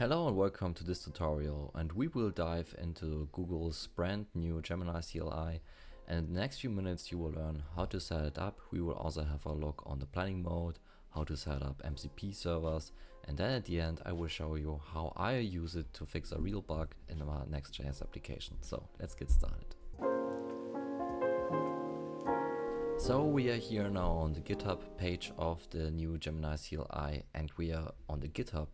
Hello and welcome to this tutorial, and we will dive into Google's brand new Gemini CLI, and in the next few minutes you will learn how to set it up. We will also have a look on the planning mode, how to set up MCP servers, and then at the end I will show you how I use it to fix a real bug in our Next.js application. So let's get started. So we are here now on the GitHub page of the new Gemini CLI, and we are on the GitHub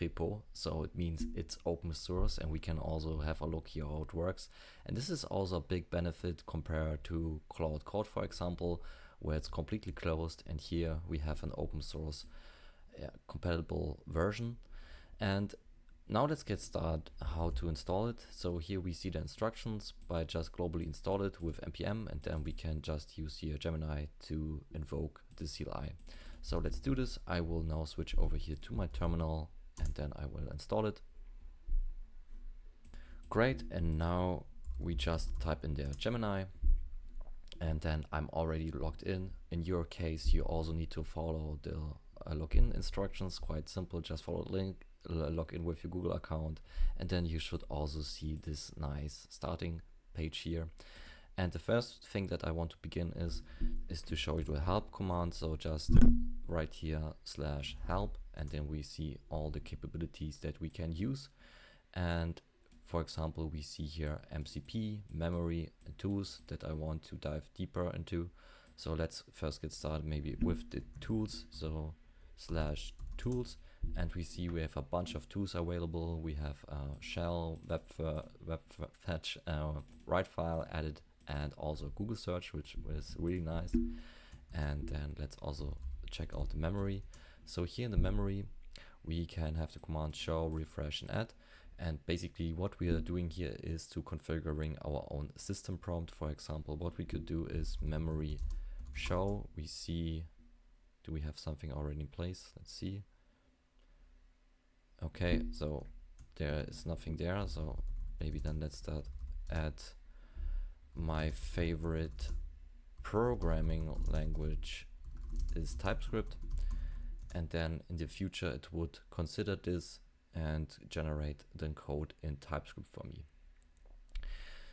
repo, so it means it's open source and we can also have a look here how it works. And this is also a big benefit compared to Cloud Code, for example, where it's completely closed, and here we have an open source compatible version. And now let's get started how to install it. So here we see the instructions by just globally install it with npm, and then we can just use here Gemini to invoke the CLI. So let's do this. I will now switch over here to my terminal and then I will install it. Great, and now we just type in there Gemini, and then I'm already logged in. In your case, you also need to follow the login instructions. Quite simple, just follow the link, log in with your Google account, and then you should also see this nice starting page here. And the first thing that I want to begin is to show you the help command. So just right here /help, and then we see all the capabilities that we can use. And for example, we see here MCP, memory, and tools that I want to dive deeper into. So let's first get started maybe with the tools. So /tools, and we see we have a bunch of tools available. We have shell, web fetch, write file, edit, and also Google search, which was really nice. And then let's also check out the memory. So here in the memory we can have the command show, refresh, and add. And basically what we are doing here is to configuring our own system prompt. For example, what we could do is memory show. We see, do we have something already in place? Let's see. Okay, so there is nothing there, so maybe then let's start add my favorite programming language is TypeScript, and then in the future it would consider this and generate the code in TypeScript for me.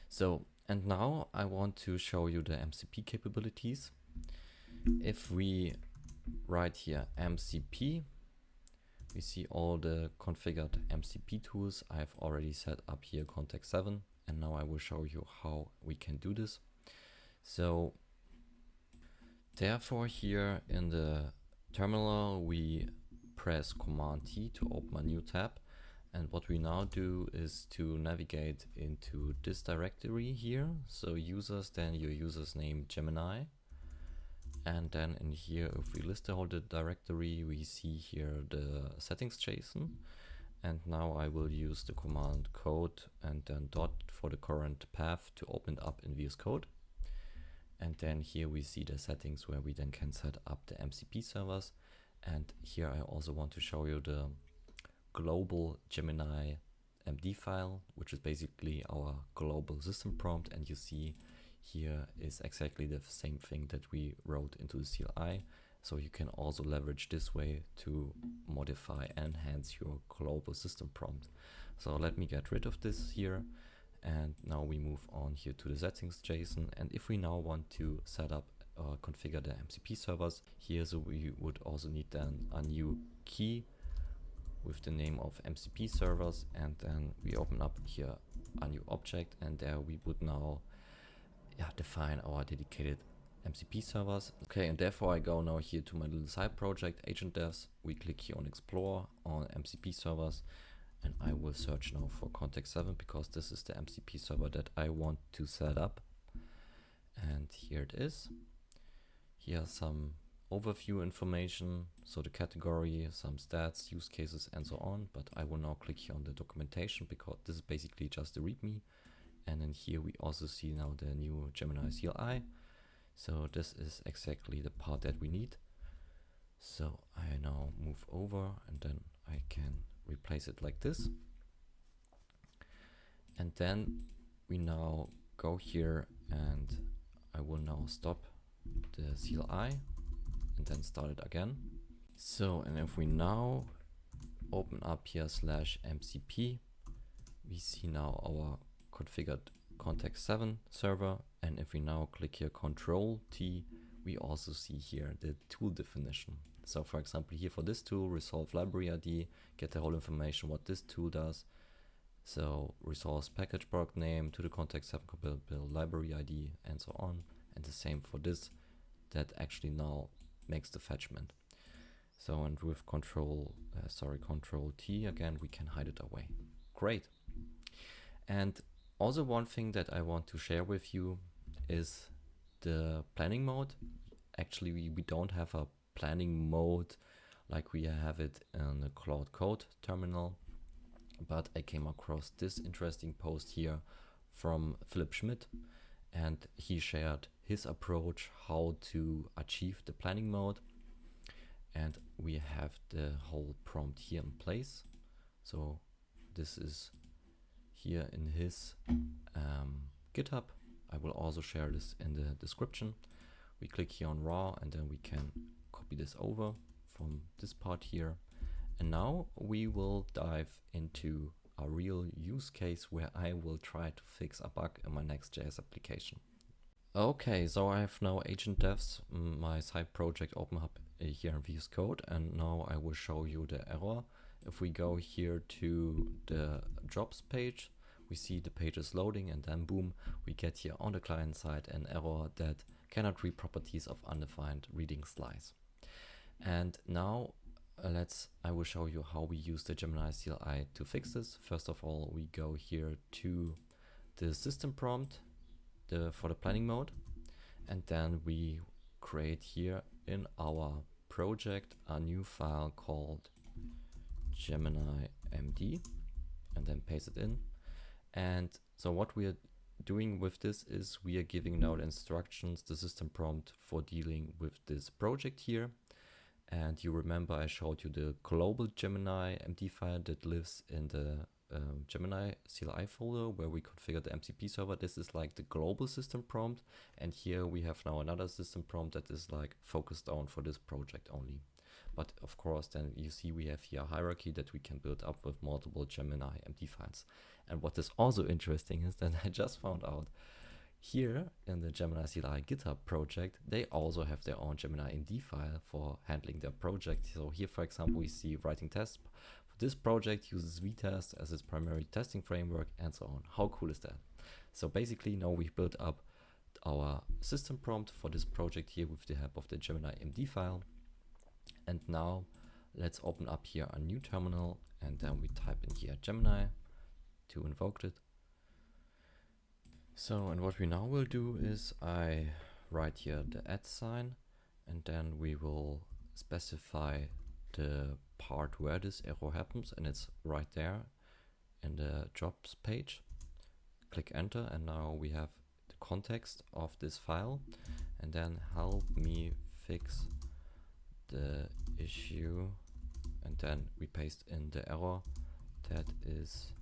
So, and now I want to show you the MCP capabilities. If we write here MCP, we see all the configured MCP tools. I've already set up here context 7, and now I will show you how we can do this. So therefore here in the terminal we press Command T to open a new tab, and what we now do is to navigate into this directory here. So users, then your user's name Gemini, and then in here if we list the whole directory we see here the settings.json. And now I will use the command code and then dot for the current path to open it up in VS Code. And then here we see the settings where we then can set up the MCP servers. And here I also want to show you the global gemini.md file, which is basically our global system prompt. And you see here is exactly the same thing that we wrote into the CLI. So you can also leverage this way to modify and enhance your global system prompt. So let me get rid of this here. And now we move on here to the settings.json. And if we now want to set up or configure the MCP servers here, so we would also need then a new key with the name of MCP servers. And then we open up here a new object, and there we would now define our dedicated MCP servers. Okay, and therefore I go now here to my little side project, Agent Devs. We click here on Explore on MCP servers, and I will search now for context 7 because this is the MCP server that I want to set up. And here it is. Here some overview information, so the category, some stats, use cases, and so on. But I will now click here on the documentation because this is basically just the README. And then here we also see now the new Gemini CLI. So this is exactly the part that we need. So I now move over, and then I can replace it like this. And then we now go here, and I will now stop the CLI and then start it again. So, and if we now open up here /mcp, we see now our configured context 7 server, and if we now click here Control T, we also see here the tool definition. So for example, here for this tool, resolve library ID, get the whole information what this tool does. So resource package product name to the context 7 compatible library ID and so on. And the same for this, that actually now makes the fetchment. So, and with Control T again, we can hide it away. Great. And also one thing that I want to share with you is the planning mode. Actually, we don't have a planning mode like we have it in the Cloud Code terminal, but I came across this interesting post here from Philipp Schmidt, and he shared his approach how to achieve the planning mode. And we have the whole prompt here in place. So this is here in his GitHub. I will also share this in the description. We click here on raw, and then we can copy this over from this part here. And now we will dive into a real use case where I will try to fix a bug in my Next.js application. Okay, so I have now agent devs, my side project open up here in VS Code, and now I will show you the error. If we go here to the jobs page, we see the page is loading, and then boom, we get here on the client side an error that cannot read properties of undefined reading slice. And now I will show you how we use the Gemini CLI to fix this. First of all, we go here to the system prompt for the planning mode, and then we create here in our project a new file called gemini.md, and then paste it in. And so what we are doing with this is we are giving now the instructions, the system prompt for dealing with this project here. And you remember I showed you the global Gemini MD file that lives in the Gemini CLI folder where we configure the MCP server. This is like the global system prompt, and here we have now another system prompt that is like focused on for this project only. But of course, then you see we have here a hierarchy that we can build up with multiple Gemini MD files. And what is also interesting is that I just found out here in the Gemini CLI GitHub project, they also have their own Gemini MD file for handling their project. So here, for example, we see writing tests. This project uses vtest as its primary testing framework and so on. How cool is that? So basically now we built up our system prompt for this project here with the help of the Gemini MD file. And now let's open up here a new terminal, and then we type in here Gemini to invoke it. So, and what we now will do is I write here the @ sign, and then we will specify the part where this error happens, and it's right there in the jobs page. Click enter, and now we have the context of this file, and then help me fix the issue, and then we paste in the error that is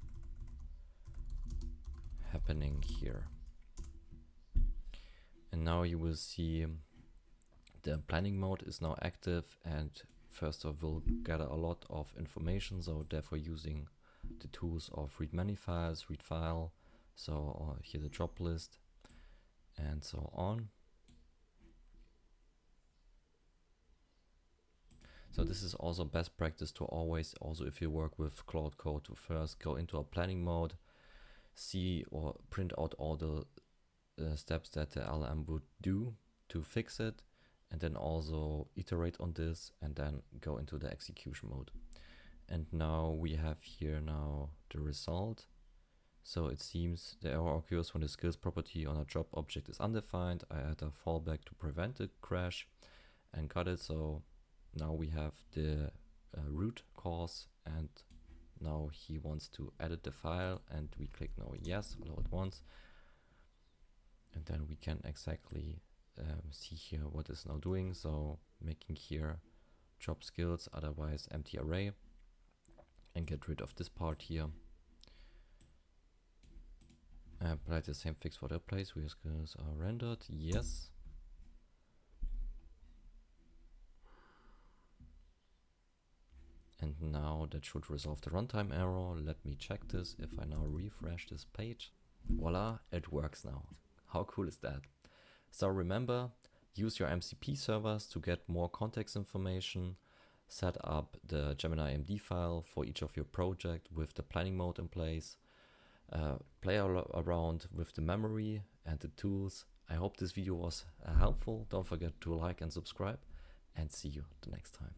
happening here. And now you will see the planning mode is now active, and first of all gather a lot of information, so therefore using the tools of read many files, read file, so here the job list and so on. So this is also best practice to always, also if you work with Cloud Code, to first go into a planning mode, see or print out all the steps that the LM would do to fix it, and then also iterate on this and then go into the execution mode. And now we have here now the result. So it seems the error occurs when the skills property on a job object is undefined. I add a fallback to prevent the crash and got it. So now we have the root cause, and now he wants to edit the file, and we click no yes, allow it once. And then we can exactly see here what it's now doing. So making here job skills, otherwise empty array, and get rid of this part here. Apply the same fix for the place where skills are rendered. Yes. And now that should resolve the runtime error. Let me check this. If I now refresh this page, voila, it works now. How cool is that? So remember, use your MCP servers to get more context information. Set up the Gemini MD file for each of your project with the planning mode in place. Play around with the memory and the tools. I hope this video was helpful. Don't forget to like and subscribe, and see you the next time.